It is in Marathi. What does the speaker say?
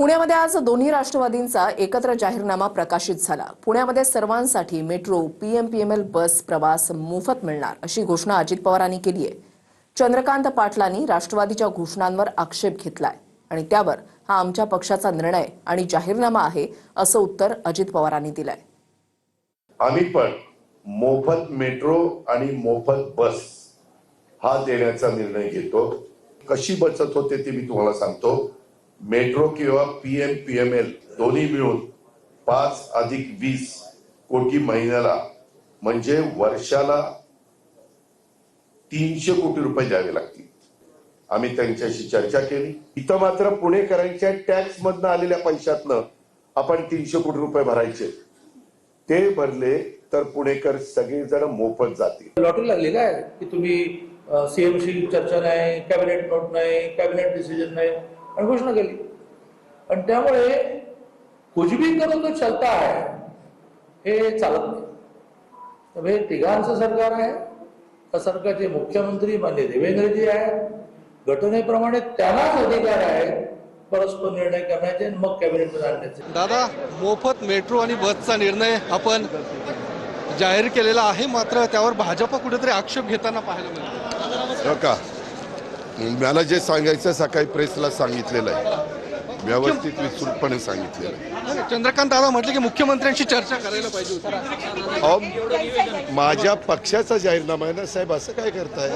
पुण्यामध्ये आज दोन्ही राष्ट्रवादींचा एकत्र जाहीरनामा प्रकाशित झाला। पुण्यामध्ये सर्वांसाठी मेट्रो पीएमपीएमएल बस प्रवास मोफत मिळणार अशी घोषणा अजित पवारांनी केली आहे। चंद्रकांत पाटलांनी राष्ट्रवादीच्या घोषणांवर आक्षेप घेतलाय आणि त्यावर हा आमच्या पक्षाचा निर्णय आणि जाहीरनामा आहे असं उत्तर अजित पवारांनी दिलंय। आम्ही पण मोफत मेट्रो आणि मोफत बस हा देण्याचा निर्णय घेतो। कशी बचत होते ते मी तुम्हाला सांगतो। मेट्रो किंवा पीएमपीएमएल दोन्ही मिळून 5+20 कोटी महिन्याला म्हणजे वर्षाला 300 कोटी रुपये द्यावे लागतील। आम्ही त्यांच्याशी चर्चा केली। इथं मात्र पुणेकरांच्या टॅक्स मधनं आलेल्या पैशातनं आपण 300 कोटी रुपये भरायचे, ते भरले तर पुणेकर सगळेजण मोफत जातील। लॉटरी लागली काय की तुम्ही सीएमशी चर्चा नाही, कॅबिनेट नोट नाही, कॅबिनेट डिसिजन नाही आणि घोषणा केली। आणि त्यामुळे कुछ भी करो तो चलता है हे चालत नाही। तर हे तिघांचं सरकार आहे। त्या सरकारचे मुख्यमंत्री माननीय देवेंद्रजी आहेत। घटनेप्रमाणे त्यांनाच अधिकार आहे परस्पर निर्णय करण्याचे आणि मग कॅबिनेटमध्ये आणण्याचे। दादा, मोफत मेट्रो आणि बसचा निर्णय आपण जाहीर केलेला आहे, मात्र त्यावर भाजप कुठेतरी आक्षेप घेताना पाहायला मिळतो का? मला जे सांगायचं सकाळी प्रेसला सांगितलेलं आहे, व्यवस्थित विस्तृतपणे सांगितलेलं आहे। चंद्रकांत दादा म्हटले की मुख्यमंत्र्यांशी चर्चा करायला पाहिजे होती। माझ्या पक्षाचा जाहीरनामा आहे ना साहेब, असं काय करताय?